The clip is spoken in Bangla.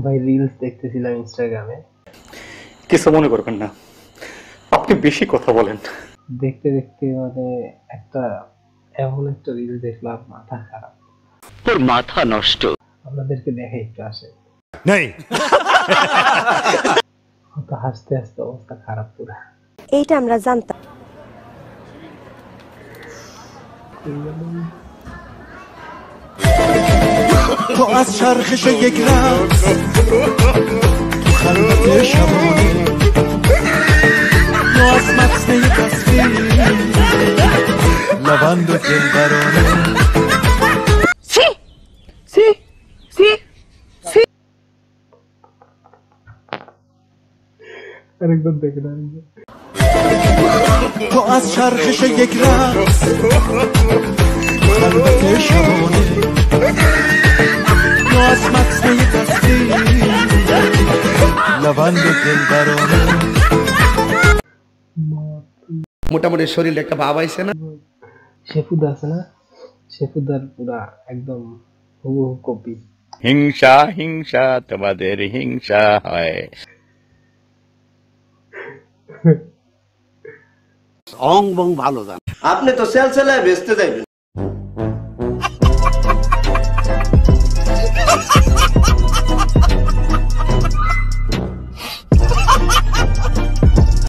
ভাই রিলস দেখতেছিলাম ইনস্টাগ্রামে। কিছু মনে করবেন না, আপনি বেশি কথা বলেন। দেখতে দেখতে মানে এমন একটা রিল দেখলাম, মাথা খারাপ। তোর মাথা নষ্ট। আপনাদেরকে দেখে একটু আসে नहीं তো হাসতে হাসতে অবস্থা খারাপ পুরো। এইটা আমরা জানতাম। تو از چرخش یک رقص تو خلوت شبانه یا از متن تصویر لبند دلبرانه আরেকবার দেখেন আরেকবার। تو از چرخش یک رقص تو خلوت شبانه یا از متن تصویر لبند دلبرانه মোটামুটি শরীরে একটা ভাব আইছে না। শেফুদা আছে না, শেফুদার পুরা একদম হুবহু কপি। হিংসা হিংসা তোমাদের হিংসা হয়। অং বং ভালো জান। আপনি তো সেলসেলায় বেচতে যাইবেন।